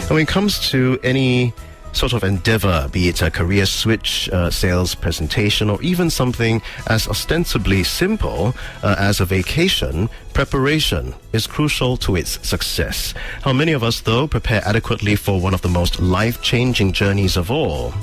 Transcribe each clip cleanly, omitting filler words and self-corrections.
And when it comes to any sort of endeavor, be it a career switch, sales presentation, or even something as ostensibly simple as a vacation, preparation is crucial to its success. How many of us, though, prepare adequately for one of the most life-changing journeys of all?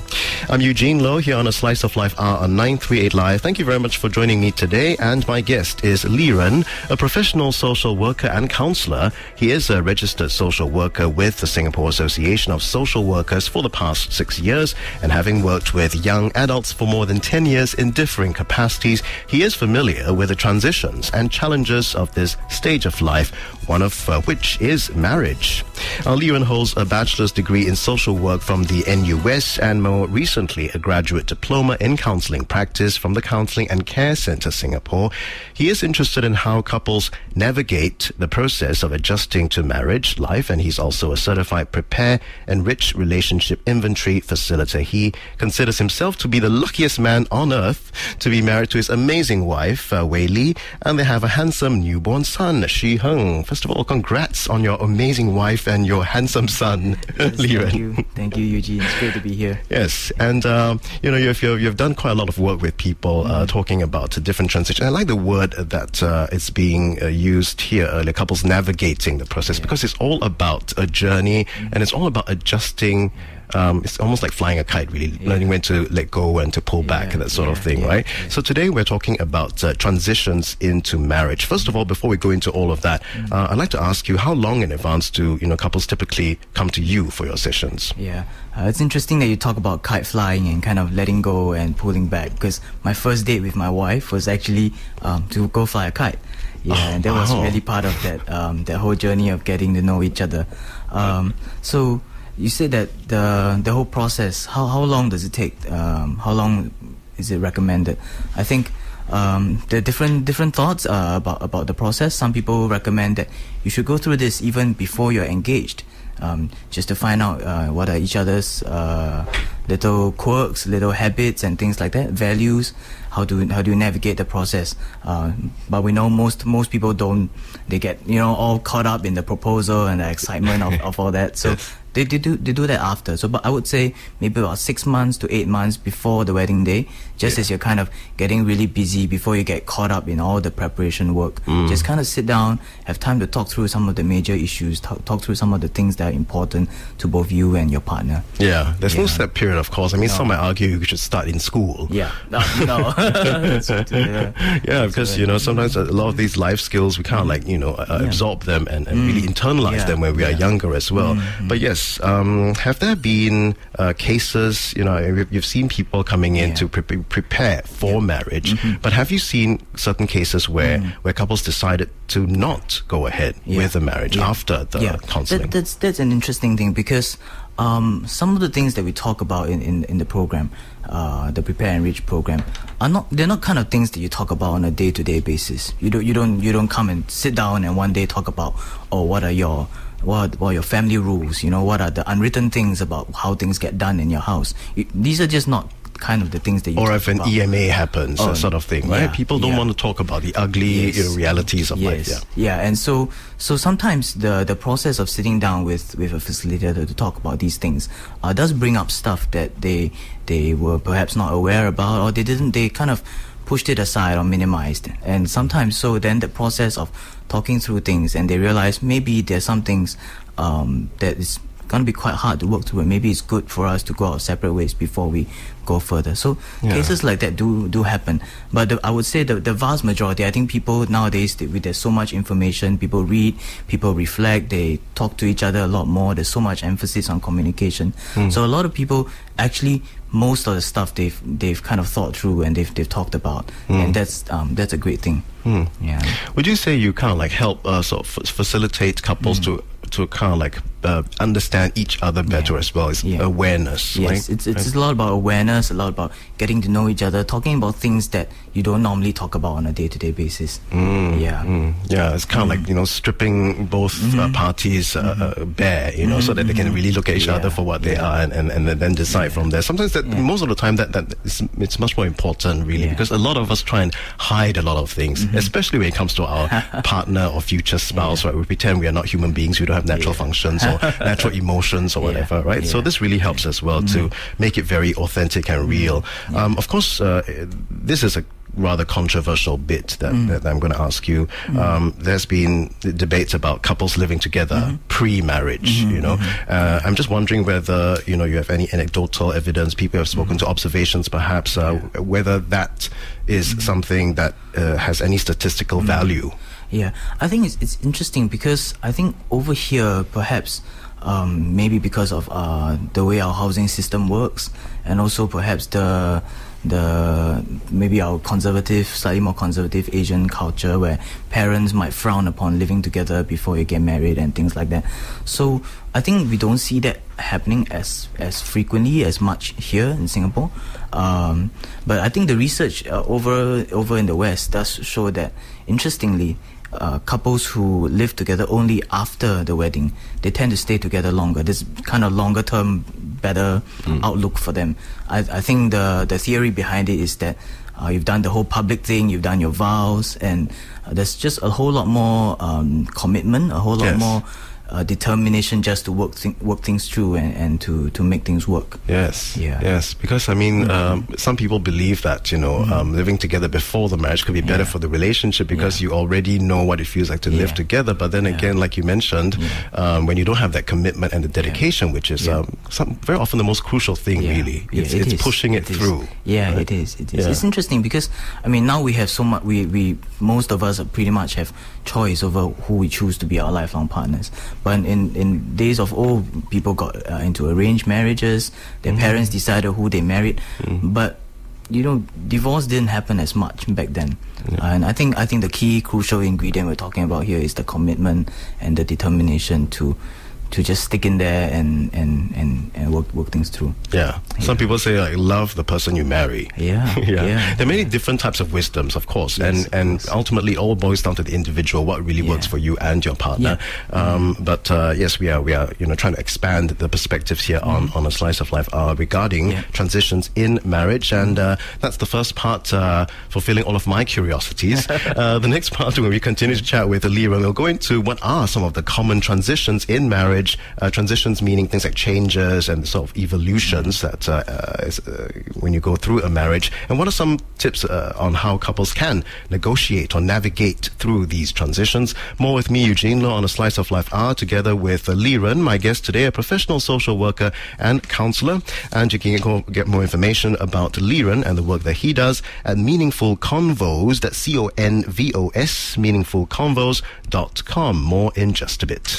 I'm Eugene Loh, here on A Slice of Life Hour on 938 Live. Thank you very much for joining me today. And my guest is Liren, a professional social worker and counsellor. He is a registered social worker with the Singapore Association of Social Workers for the past 6 years. And having worked with young adults for more than 10 years in differing capacities, he is familiar with the transitions and challenges of this stage of life, one of which is marriage. Liren holds a bachelor's degree in social work from the NUS and more recently a graduate diploma in counselling practice from the Counselling and Care Centre Singapore. He is interested in how couples navigate the process of adjusting to marriage life, and he's also a certified Prepare Enrich Relationship Inventory Facilitator. He considers himself to be the luckiest man on earth to be married to his amazing wife, Wei Li, and they have a handsome newborn son, Shi Heng. First of all, congrats on your amazing wife and your handsome son, Liren. Thank you, Eugene. It's great to be here. Yes, and you've done quite a lot of work with people talking about different transitions. I like the word that is being used here earlier, couples navigating the process, because it's all about a journey and it's all about adjusting. It's almost like flying a kite, really, learning when to let go and to pull back and that sort of thing, right? So today we're talking about transitions into marriage. First of all, before we go into all of that, I'd like to ask you, how long in advance do couples typically come to you for your sessions? It's interesting that you talk about kite flying and kind of letting go and pulling back, because my first date with my wife was actually to go fly a kite. And that was really part of that whole journey of getting to know each other. So you said that the whole process, how long does it take? How long is it recommended? I think there are different thoughts about the process. Some people recommend that you should go through this even before you're engaged, just to find out what are each other's little quirks, little habits and things like that, values. How do you navigate the process? But we know most people don't. They get all caught up in the proposal and the excitement of all that. So they do that after. So, but I would say maybe about 6 months to 8 months before the wedding day, just as you're kind of getting really busy, before you get caught up in all the preparation work. Just kind of sit down, have time to talk through some of the major issues, talk through some of the things that are important to both you and your partner. There's no set period, of course. I mean, some might argue you should start in school. No. Because sometimes a lot of these life skills we can't absorb them and really internalize them when we are younger as well. But yes, have there been cases, you've seen people coming in to prepare for marriage, but have you seen certain cases where couples decided to not go ahead with the marriage after the counseling? That's an interesting thing, because some of the things that we talk about in the program, the Prepare and Reach program, they're not kind of things that you talk about on a day-to-day basis. You don't come and sit down and one day talk about what are your family rules, what are the unwritten things about how things get done in your house. These are just not kind of the things that you or if an about. EMA happens, that sort of thing, right? People don't want to talk about the ugly realities of life. And so sometimes the process of sitting down with a facilitator to talk about these things does bring up stuff that they were perhaps not aware about, or they kind of pushed it aside or minimized. And sometimes then the process of talking through things, and they realize maybe there's some things that is going to be quite hard to work through, and maybe it's good for us to go our separate ways before we go further. So cases like that do happen, but I would say the vast majority, I think people nowadays, there's so much information, people read, people reflect, they talk to each other a lot more, there's so much emphasis on communication. So a lot of people actually, most of the stuff they've kind of thought through and they've talked about, and that's a great thing. Would you say you kind of help sort of facilitate couples to kind of understand each other better as well? It's awareness. Yes, it's a lot about awareness, a lot about getting to know each other, talking about things that you don't normally talk about on a day-to-day basis. It's kind of like stripping both parties bare, so that they can really look at each other for what they are, and then decide from there. Sometimes most of the time it's much more important, really, because a lot of us try and hide a lot of things, especially when it comes to our partner or future spouse. Right? We pretend we are not human beings, we don't have natural functions, or natural emotions or whatever, right? So this really helps as well to make it very authentic and real. Of course, this is a rather controversial bit that I'm going to ask you. There's been debates about couples living together pre-marriage, you know. I'm just wondering whether, you know, you have any anecdotal evidence, people have spoken to observations perhaps, whether that is something that has any statistical value. Yeah, I think it's interesting because I think over here, perhaps, maybe because of the way our housing system works, and also perhaps maybe our slightly more conservative Asian culture, where parents might frown upon living together before you get married and things like that. So I think we don't see that happening as frequently as much here in Singapore. But I think the research over in the West does show that, interestingly, couples who live together only after the wedding, they tend to stay together longer. This kind of longer term, better outlook for them. I think the theory behind it is that you've done the whole public thing, you've done your vows, and there's just a whole lot more commitment, a whole lot more determination just to work things through and to make things work. Yes, yes. Because I mean, some people believe that, you know, living together before the marriage could be better for the relationship because you already know what it feels like to live together. But then again, like you mentioned, when you don't have that commitment and the dedication, which is very often the most crucial thing, really. It's pushing it through. Yeah, right? It is. It's interesting because, I mean, now we have so much. We most of us pretty much have choice over who we choose to be our lifelong partners. But in days of old, people got into arranged marriages. Their parents decided who they married. But, you know, divorce didn't happen as much back then. And I think the key crucial ingredient we're talking about here is the commitment and the determination to just stick in there and work things through. Some people say, like, love the person you marry. There are many different types of wisdoms, of course, and ultimately all boils down to the individual, what really works for you and your partner. But yes, we are you know, trying to expand the perspectives here on A Slice of Life regarding transitions in marriage, and that's the first part, fulfilling all of my curiosities. The next part, when we continue to chat with Liren, we'll go into what are some of the common transitions in marriage. Transitions meaning things like changes and sort of evolutions that when you go through a marriage, and what are some tips on how couples can negotiate or navigate through these transitions. More with me, Eugene Law, on A Slice of Life together with Liren, my guest today, a professional social worker and counsellor. And you can get more information about Liren and the work that he does at Meaningful Convos, that's CONVOS, meaningfulconvos.com. More in just a bit.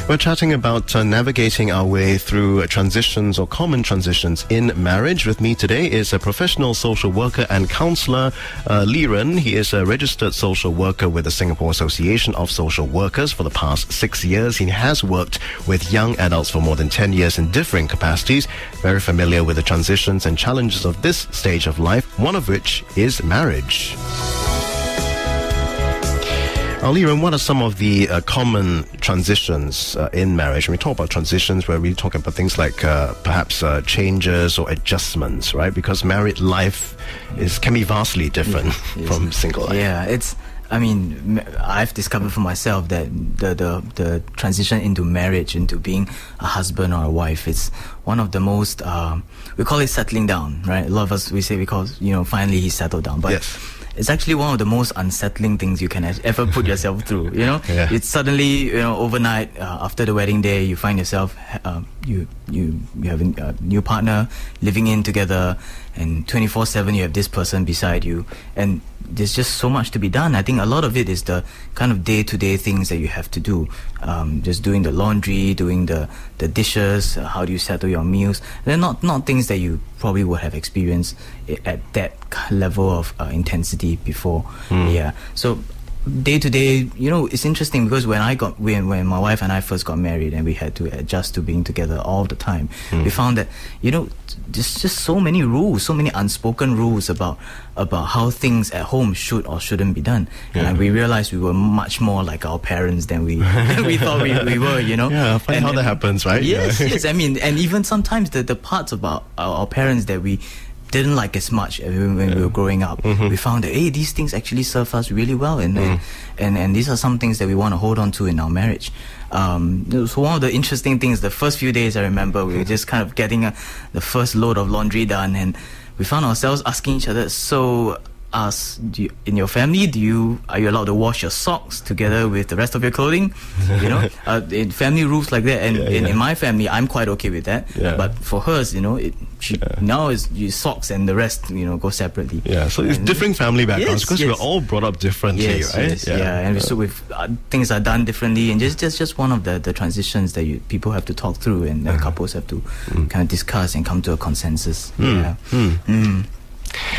We're chatting about navigating our way through transitions or common transitions in marriage. With me today is a professional social worker and counsellor, Liren. He is a registered social worker with the Singapore Association of Social Workers for the past 6 years. He has worked with young adults for more than 10 years in differing capacities, very familiar with the transitions and challenges of this stage of life, one of which is marriage. Liren, what are some of the common transitions in marriage? When we talk about transitions, we're really talking about things like perhaps changes or adjustments, right? Because married life can be vastly different from single life. Yeah, I mean, I've discovered for myself that the transition into marriage, into being a husband or a wife, it's one of the most, we call it settling down, right? A lot of us, we say because, you know, finally he's settled down. But it's actually one of the most unsettling things you can ever put yourself through, you know? It's suddenly, you know, overnight, after the wedding day, you find yourself, you have a new partner, living in together, and 24/7 you have this person beside you, and there's just so much to be done. I think a lot of it is the kind of day-to-day things that you have to do, just doing the laundry, doing the dishes, how do you settle your meals. They're not things that you probably would have experienced at that level of intensity before. So day to day, it's interesting because when my wife and I first got married and we had to adjust to being together all the time, we found that, there's just so many rules, so many unspoken rules about how things at home should or shouldn't be done. And we realized we were much more like our parents than we thought we were, Yeah, funny how that happens, right? Yes. I mean, and even sometimes the parts about our parents that we didn't like as much when we were growing up, we found that, hey, these things actually serve us really well, and these are some things that we want to hold on to in our marriage. So one of the interesting things, the first few days I remember, we were just kind of getting the first load of laundry done, and we found ourselves asking each other, so in your family, are you allowed to wash your socks together with the rest of your clothing? In family rules like that, and in my family, I'm quite okay with that. But for hers, now is socks and the rest, go separately. Yeah, so it's different family backgrounds because we're all brought up differently, right? And so things are done differently, and just one of the transitions that people have to talk through, and couples have to kind of discuss and come to a consensus.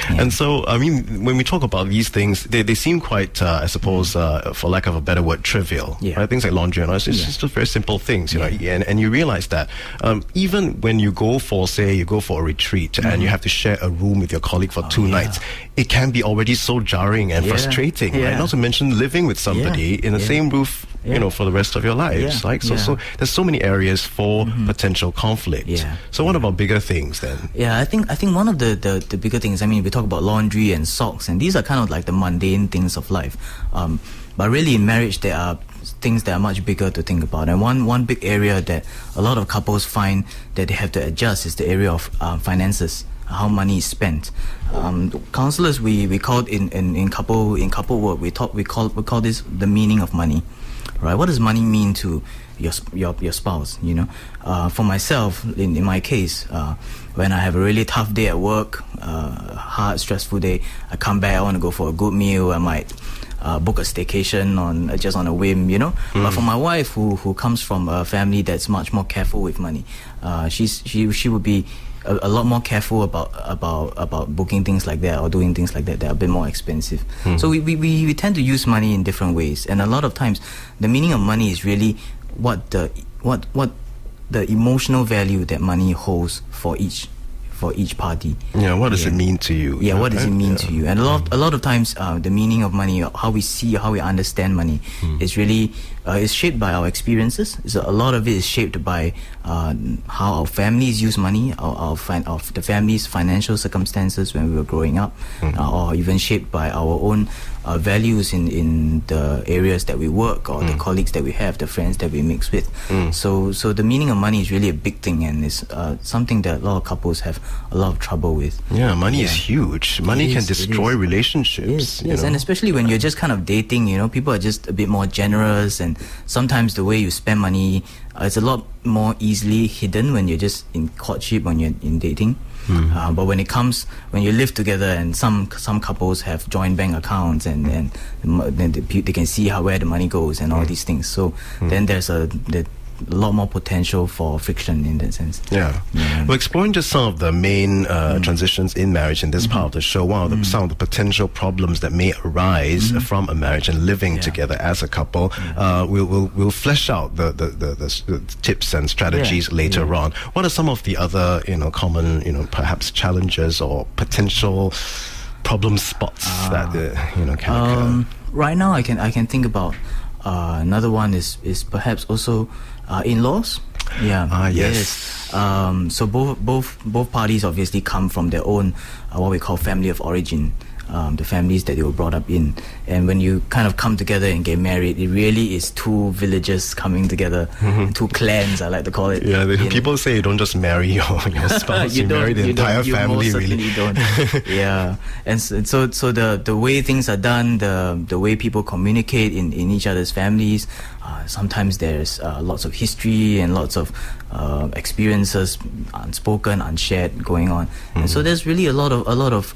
And so, I mean, when we talk about these things, they seem quite, I suppose, for lack of a better word, trivial. Right? Things like laundry and all, it's just very simple things, and you realize that even when you go for a retreat and you have to share a room with your colleague for 2 nights, it can be already so jarring and frustrating, right? Not to mention living with somebody in the same roof, for the rest of your lives. So there's so many areas for potential conflict. So what about bigger things then? I think one of the bigger things, I mean, we talk about laundry and socks, and these are kind of like the mundane things of life. But really in marriage, there are things that are much bigger to think about. And one big area that a lot of couples find that they have to adjust is the area of finances, how money is spent. Counselors, we call it in couple work, we call this the meaning of money. Right? What does money mean to your spouse? For myself, in my case, when I have a really tough day at work, hard, stressful day, I come back, I want to go for a good meal, I might book a staycation just on a whim, But for my wife, who comes from a family that's much more careful with money, she would be a lot more careful about booking things like that or doing things like that are a bit more expensive. So we tend to use money in different ways, and a lot of times the meaning of money is really what the emotional value that money holds for each party. What does it mean to you? What does it mean to you? And a lot of times the meaning of money, how we understand money, is really is shaped by our experiences. So a lot of it is shaped by how our families use money, of the family's financial circumstances when we were growing up, or even shaped by our own values in the areas that we work, or the colleagues that we have, the friends that we mix with. So the meaning of money is really a big thing, and it's something that a lot of couples have a lot of trouble with. Money is huge. Money can destroy relationships. Yes, and especially when you're just kind of dating, people are just a bit more generous, and sometimes the way you spend money is a lot more easily hidden when you're just in courtship, when you're in dating. But when you live together, and some couples have joint bank accounts, and then they can see where the money goes and all these things. So then there's a lot more potential for friction in that sense. We're exploring just some of the main transitions in marriage in this part of the show. Some of the potential problems that may arise from a marriage and living together as a couple. We'll flesh out the tips and strategies later on. What are some of the other common perhaps challenges or potential problem spots that can occur? Right now, I can think about another one is perhaps also in-laws. Yes. So both parties obviously come from their own what we call family of origin, the families that they were brought up in. And when you kind of come together and get married, it really is two villages coming together, two clans, I like to call it. People say you don't just marry your spouse, you marry the entire family, you really. You don't. And so the way things are done, the way people communicate in each other's families, sometimes there's lots of history and lots of experiences, unspoken, unshared, going on. And so there's really a lot of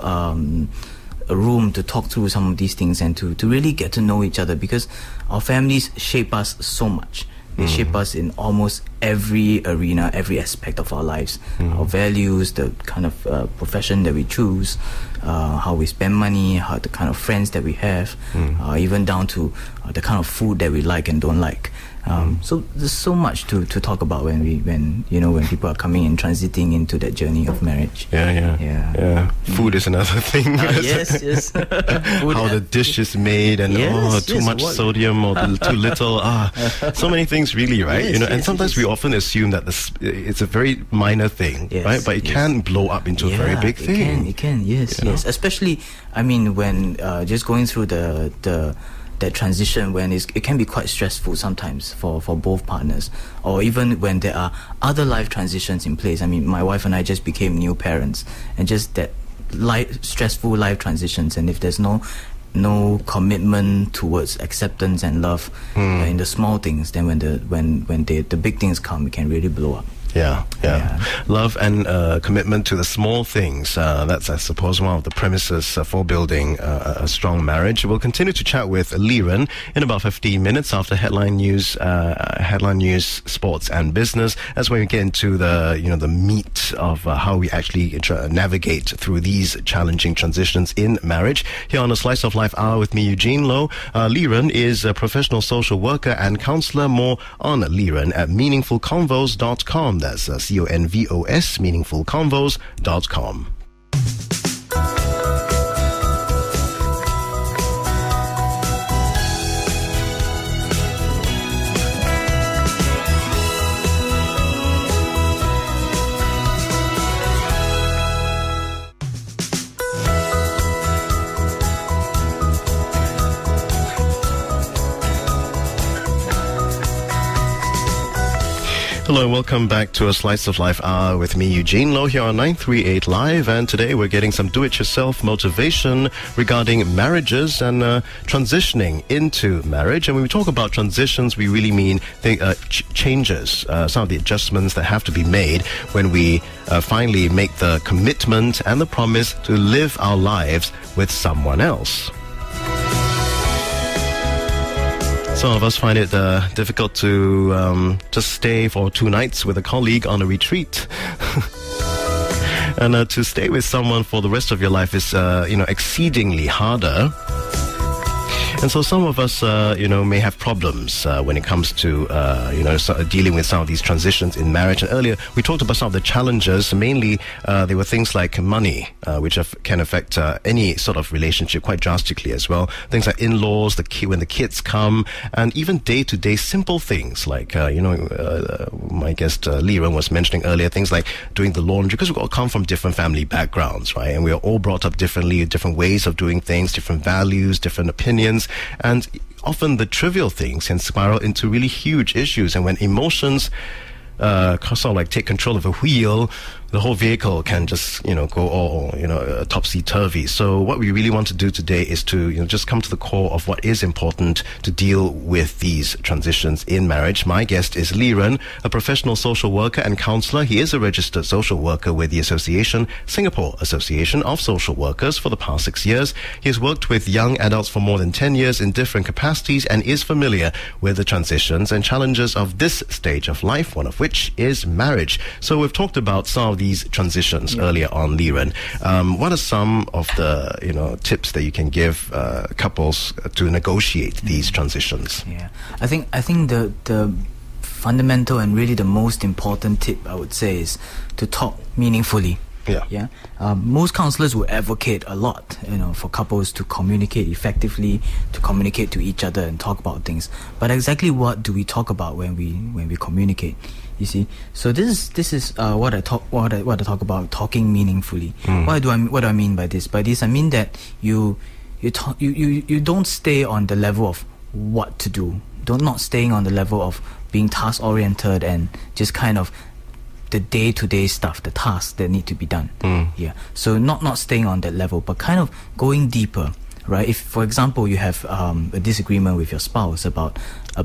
a room to talk through some of these things and to really get to know each other, because our families shape us so much. They shape us in almost every arena, every aspect of our lives. Our values, the kind of profession that we choose, how we spend money, how the kind of friends that we have, even down to the kind of food that we like and don't like. So there's so much to talk about when people are coming and transiting into that journey of marriage. Yeah. Food is another thing. Yes. How the dish is made, and too much sodium or too little. So many things, really, right? And sometimes we often assume that it's a very minor thing, right? But it can blow up into a very big thing. It can. Yes. Especially, I mean, when just going through that transition, when it can be quite stressful sometimes for both partners, or even when there are other life transitions in place. I mean, my wife and I just became new parents, and just that stressful life transitions, and if there's no commitment towards acceptance and love in the small things, then when the big things come, it can really blow up. Yeah. Love and commitment to the small things. That's, I suppose, one of the premises for building a strong marriage. We'll continue to chat with Liren in about 15 minutes after headline news, sports and business. That's when we get into the meat of how we actually navigate through these challenging transitions in marriage. Here on a Slice of Life Hour with me, Eugene Loh. Liren is a professional social worker and counsellor. More on Liren at meaningfulconvos.com. That's CONVOS, meaningfulconvos.com. Hello and welcome back to a Slice of Life Hour with me, Eugene Loh, here on 938 Live. And today we're getting some do-it-yourself motivation regarding marriages and transitioning into marriage. And when we talk about transitions, we really mean changes, some of the adjustments that have to be made when we finally make the commitment and the promise to live our lives with someone else. Some of us find it difficult to just stay for 2 nights with a colleague on a retreat. And to stay with someone for the rest of your life is, exceedingly harder. And so some of us, may have problems when it comes to, dealing with some of these transitions in marriage. And earlier, we talked about some of the challenges. Mainly, they were things like money, which can affect any sort of relationship quite drastically as well. Things like in-laws, when the kids come, and even day-to-day simple things like, my guest Liren was mentioning earlier, things like doing the laundry, because we all come from different family backgrounds, right? And we are all brought up differently, different ways of doing things, different values, different opinions. And often the trivial things can spiral into really huge issues. And when emotions sort of like take control of a wheel, the whole vehicle can just, go all, topsy-turvy. So what we really want to do today is to, just come to the core of what is important to deal with these transitions in marriage. My guest is Liren, a professional social worker and counsellor. He is a registered social worker with the Singapore Association of Social Workers for the past 6 years. He has worked with young adults for more than 10 years in different capacities and is familiar with the transitions and challenges of this stage of life, one of which is marriage. So we've talked about some of these transitions earlier on, Liren. What are some of the tips that you can give couples to negotiate these transitions? Yeah, I think the fundamental and really the most important tip I would say is to talk meaningfully. Most counselors will advocate a lot, for couples to communicate effectively, to communicate to each other and talk about things. But exactly what do we talk about when we communicate? You see, so this is what I talk about talking meaningfully. What do I mean by this? By this I mean that you don't stay on the level of what to do. Not staying on the level of being task oriented and just kind of the day-to-day stuff, the tasks that need to be done. So not staying on that level, but kind of going deeper, right? If, for example, you have a disagreement with your spouse about a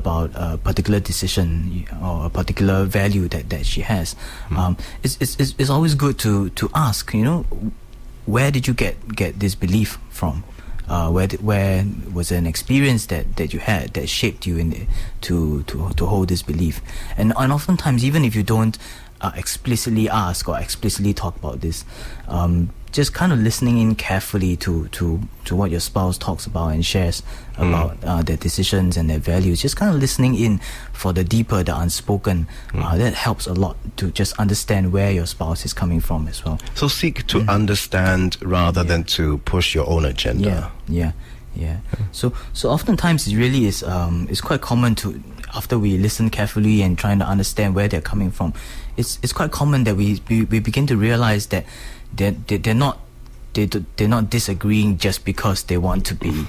particular decision or a particular value that she has, it's always good to ask, where did you get this belief from? where was an experience that you had that shaped you to hold this belief. And oftentimes, even if you don't explicitly ask or explicitly talk about this, just kind of listening in carefully to what your spouse talks about and shares about their decisions and their values, just kind of listening in for the deeper, the unspoken, that helps a lot to just understand where your spouse is coming from as well. So seek to understand rather than to push your own agenda. Yeah. So oftentimes it really is it's quite common to, after we listen carefully and trying to understand where they're coming from, it's quite common that we begin to realize that they're not disagreeing just because they want to be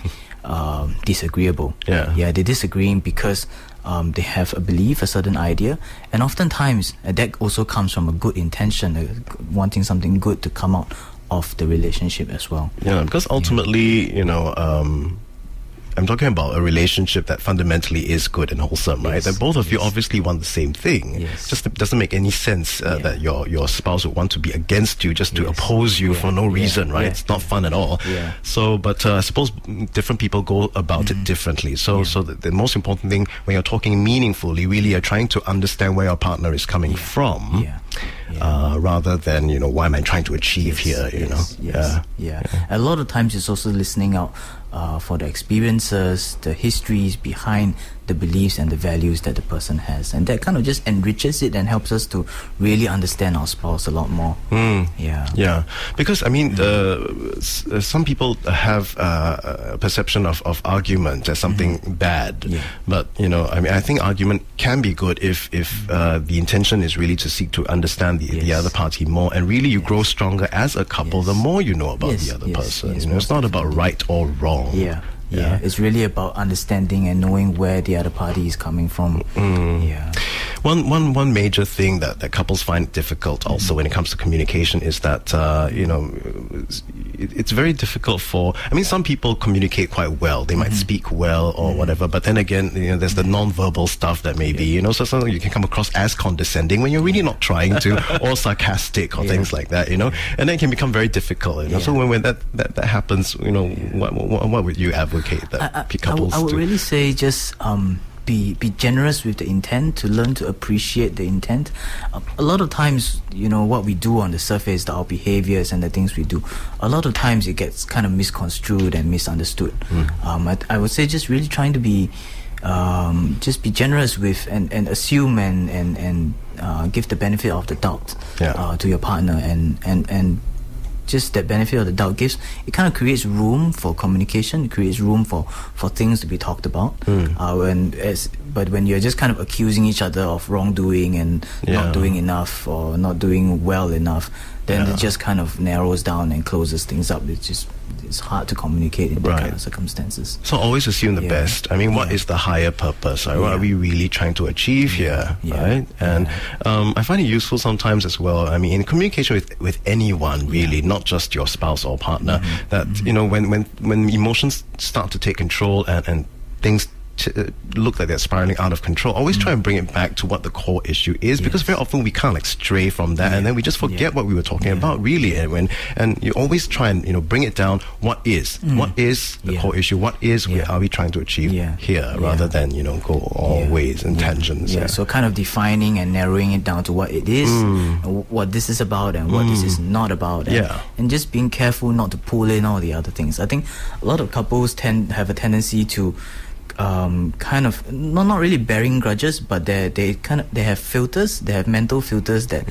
disagreeable. They're disagreeing because they have a belief, a certain idea, and oftentimes that also comes from a good intention, wanting something good to come out of the relationship as well. Yeah, because ultimately, I'm talking about a relationship that fundamentally is good and wholesome, right? That both of you obviously want the same thing. Just it doesn't make any sense that your spouse would want to be against you just to oppose you for no reason, right? It's not fun at all. So, but I suppose different people go about it differently. So the most important thing when you're talking meaningfully, really, are trying to understand where your partner is coming from. Rather than why am I trying to achieve here? A lot of times it's also listening out for the experiences, the histories behind the beliefs and the values that the person has, and that kind of just enriches it and helps us to really understand our spouse a lot more. Because I mean, some people have a perception of argument as something bad, but I think argument can be good if the intention is really to seek to understand the other party more, and really you grow stronger as a couple the more you know about the other person. It's not about right or wrong. It's really about understanding and knowing where the other party is coming from. One major thing that couples find difficult also when it comes to communication is that it's very difficult for, some people communicate quite well. They might speak well or whatever, but then again, there's the non-verbal stuff that maybe, so sometimes you can come across as condescending when you're really not trying to, or sarcastic or things like that, and then it can become very difficult, So when that happens, what would you advocate that couples I would do? really say just be generous with the intent, to learn to appreciate the intent. A lot of times, what we do on the surface, our behaviors and the things we do, a lot of times it gets kind of misconstrued and misunderstood. I would say just really trying to be just be generous with and assume and give the benefit of the doubt to your partner, and just that benefit of the doubt kind of creates room for communication. It creates room for things to be talked about. But when you're just kind of accusing each other of wrongdoing and not doing enough or not doing well enough, then it just kind of narrows down and closes things up. It's hard to communicate in that kind of circumstances. So always assume the best. What is the higher purpose? Right? What are we really trying to achieve here? Right? And I find it useful sometimes as well. In communication with anyone, really, not just your spouse or partner, that when emotions start to take control and things look like they're spiraling out of control, always try and bring it back to what the core issue is, because very often we can't stray from that, and then we just forget what we were talking about, really. And you always try and bring it down. What is the core issue? What are we trying to achieve here, rather than go all ways and tangents. So kind of defining and narrowing it down to what it is, what this is about, and what this is not about, and just being careful not to pull in all the other things. I think a lot of couples have a tendency to kind of not really bearing grudges, but they have filters. They have mental filters that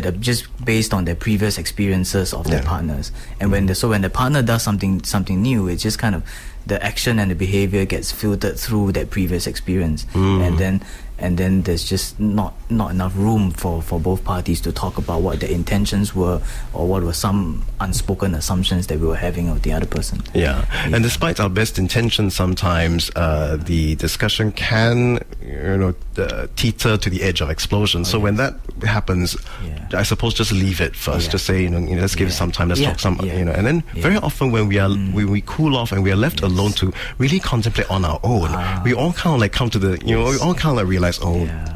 are just based on their previous experiences of their partners. And when the partner does something new, it's just kind of the action and the behavior gets filtered through that previous experience, and then there's just not enough room for both parties to talk about what their intentions were, or what were some unspoken assumptions that we were having of the other person. And despite our best intentions, sometimes the discussion can teeter to the edge of explosion. So when that happens, I suppose just leave it first. Just say, let's give it some time, let's talk some, and then very often when we cool off and we are left alone to really contemplate on our own, we all kind of come to the, we all kind of realize,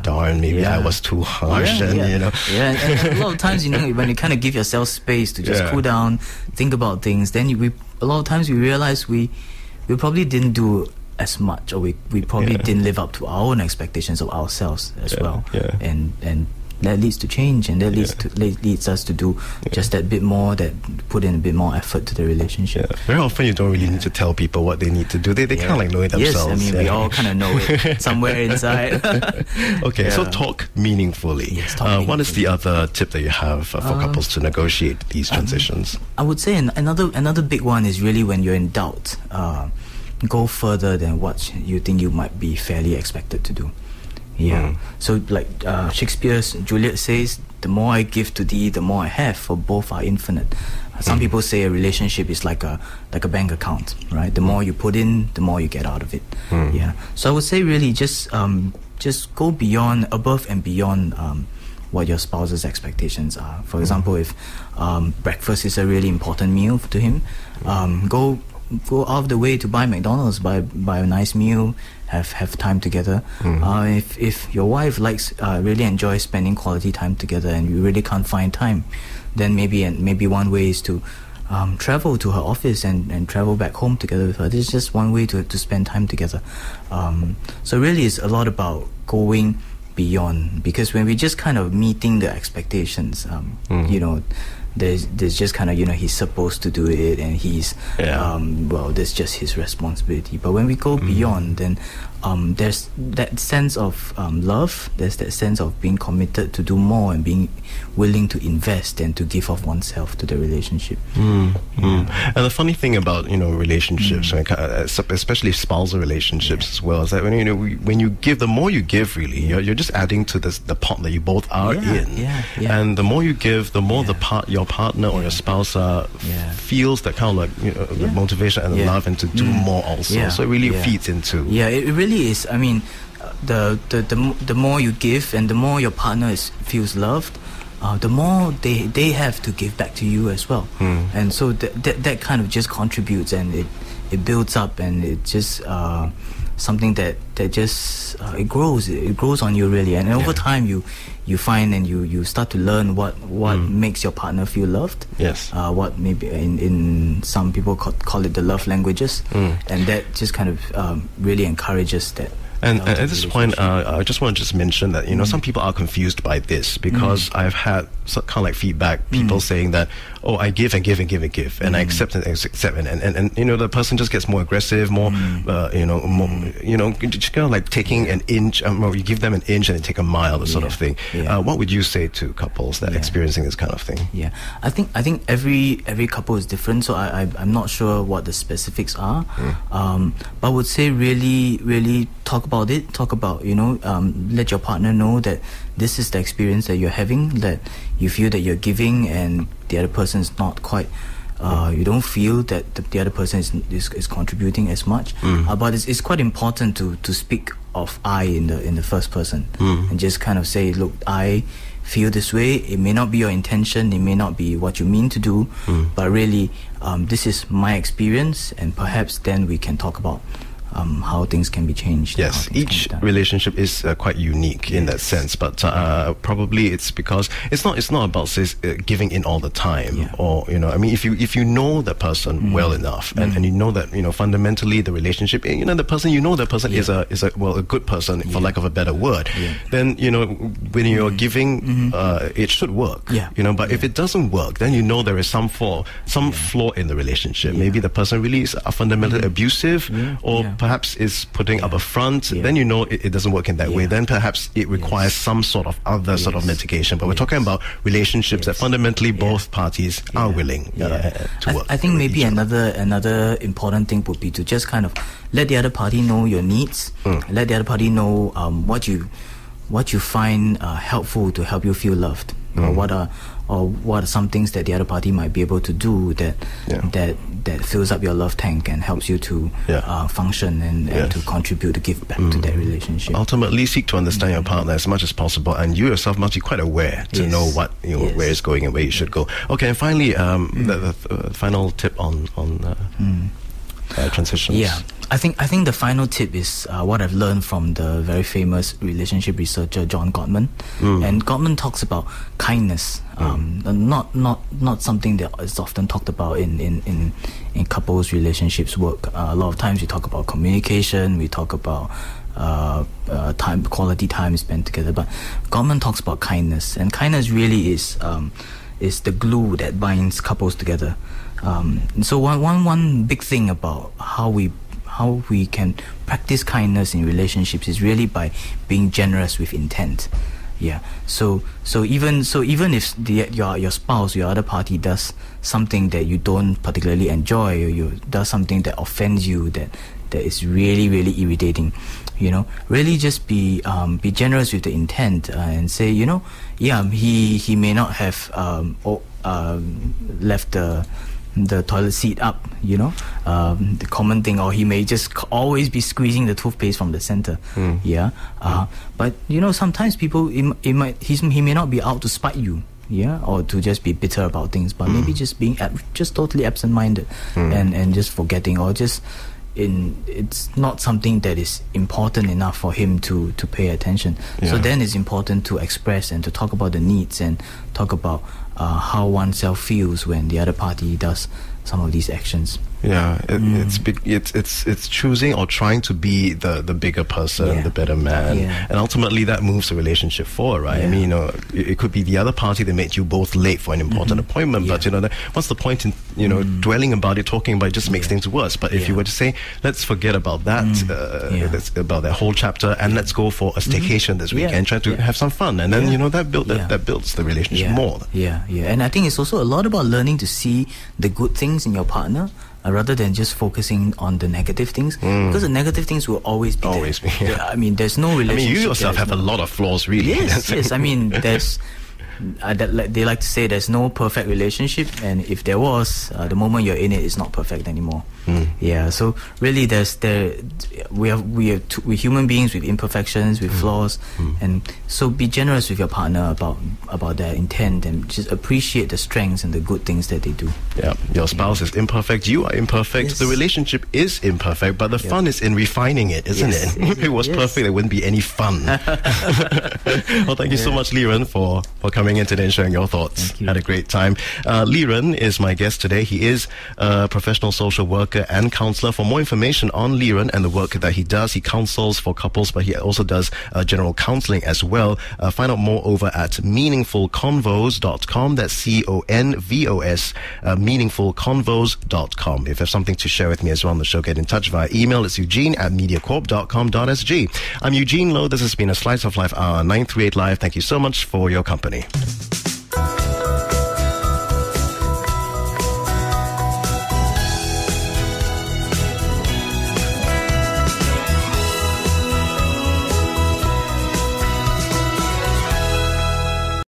darn, maybe I was too harsh, and and a lot of times, when you kind of give yourself space to just cool down, think about things, then we a lot of times we realize we probably didn't do as much, or we probably didn't live up to our own expectations of ourselves as well. And that leads to change, and that leads us to do just that bit more, that put in a bit more effort to the relationship. Very often you don't really need to tell people what they need to do. They kind of like know it themselves. Yes, I mean, we all kind of know it somewhere inside. Okay, so talk meaningfully. Yes, talk meaningfully. What is the other tip that you have for couples to negotiate these transitions? I would say another big one is really when you're in doubt, go further than what you think you might be fairly expected to do. So like Shakespeare's Juliet says, the more I give to thee, the more I have, for both are infinite. Some people say a relationship is like a bank account, right? The more you put in, the more you get out of it. So I would say really just go beyond, above and beyond what your spouse's expectations are. For example, if breakfast is a really important meal to him, go out of the way to buy McDonald's, buy a nice meal, have time together. If your wife really enjoys spending quality time together, and you really can't find time, then maybe one way is to travel to her office and travel back home together with her. This is just one way to spend time together. So really it's a lot about going beyond, because when we just kind of meeting the expectations, there's just kind of, he's supposed to do it, and he's that's just his responsibility. But when we go beyond, then there's that sense of love, there's that sense of being committed to do more and being willing to invest and to give of oneself to the relationship. And the funny thing about relationships, especially spousal relationships as well, is that when you give, the more you give, really, you're just adding to the pot that you both are in. And the more you give, the more your partner or your spouse feels that kind of like the motivation and the love, and to do more also. So it really feeds into. It really is. I mean, the more you give, and the more your partner feels loved, the more they have to give back to you as well. And so that kind of just contributes, and it builds up, and it just something that just it grows on you, really. And over time you find, and you start to learn what makes your partner feel loved. What maybe in some people call it the love languages, and that just kind of really encourages that. And at this point, I just want to just mention that some people are confused by this, because I've had kind of like feedback, people saying that, oh, I give and give and give and give, and I accept and accept, and the person just gets more aggressive, more just kind of like taking an inch, you give them an inch and they take a mile, sort of thing. What would you say to couples that are experiencing this kind of thing? I think every couple is different, so I'm not sure what the specifics are, but I would say really talk about let your partner know that this is the experience that you're having, that you feel that you're giving and the other person is not quite, you don't feel that the other person is contributing as much, but it's quite important to speak of I in the first person, and just kind of say, look, I feel this way. It may not be your intention, it may not be what you mean to do, but really this is my experience, and perhaps then we can talk about how things can be changed. Yes, each relationship is quite unique in that sense, but probably it's because it's not about giving in all the time, or I mean, if you know that person well enough, and you know that fundamentally the relationship, the person is a good person, for lack of a better word, then when you're giving, it should work. But if it doesn't work, then there is some flaw in the relationship. Maybe the person really is fundamentally abusive, or perhaps is putting up a front, then it doesn't work in that way. Then perhaps it requires some sort of other sort of mitigation. But we're talking about relationships that fundamentally both parties are willing to work. I think maybe another important thing would be to just kind of let the other party know your needs, let the other party know what you find helpful to help you feel loved, or what are some things that the other party might be able to do that fills up your love tank and helps you to function and to contribute, to give back to that relationship. Ultimately, seek to understand your partner as much as possible, and you yourself must be quite aware to know what where it's going and where you should go. Okay, and finally, the final tip on transitions. Yeah. I think the final tip is what I've learned from the very famous relationship researcher John Gottman. And Gottman talks about kindness, not something that is often talked about in couples relationships work. A lot of times we talk about communication, we talk about quality time spent together, but Gottman talks about kindness, and kindness really is the glue that binds couples together. So one big thing about how we can practice kindness in relationships is really by being generous with intent. Yeah. So even if your spouse, your other party does something that you don't particularly enjoy, or you does something that offends you, that is really, really irritating, really just be generous with the intent, and say, he may not have left the toilet seat up, the common thing, or he may just always be squeezing the toothpaste from the center. But sometimes people, he may not be out to spite you, or to just be bitter about things, but maybe just being just totally absent-minded, and just forgetting, or just it's not something that is important enough for him to pay attention. So then it's important to express and to talk about the needs, and talk about how oneself feels when the other party does some of these actions. It's choosing or trying to be the bigger person, the better man, and ultimately that moves the relationship forward, right? I mean, it could be the other party that made you both late for an important appointment, but what's the point in dwelling about it, talking about it? Just makes things worse. But if you were to say, let's forget about that, that's about that whole chapter, and let's go for a staycation this weekend, try to have some fun, and then that builds the relationship more. And I think it's also a lot about learning to see the good things in your partner, rather than just focusing on the negative things, because the negative things will always be there. I mean, there's no relationship. I mean, you yourself have a lot of flaws, really. Yes. I mean, there's they like to say there's no perfect relationship, and if there was, the moment you're in it, it's not perfect anymore. So really, we're human beings with imperfections, with flaws, and so be generous with your partner about their intent, and just appreciate the strengths and the good things that they do. Your spouse is imperfect, you are imperfect, the relationship is imperfect, but the fun is in refining it, isn't it? If it was perfect, there wouldn't be any fun. Well, thank you so much, Liren, for coming in today and sharing your thoughts. Had a great time. Liren is my guest today. He is a professional social worker and counsellor. For more information on Liren and the work that he does, he counsels for couples, but he also does general counselling as well. Find out more over at meaningfulconvos.com. That's CONVOS, meaningfulconvos.com. If you have something to share with me as well on the show, get in touch via email. It's eugene@mediacorp.com.sg. I'm Eugene Loh. This has been a Slice of Life Hour 938 Live. Thank you so much for your company.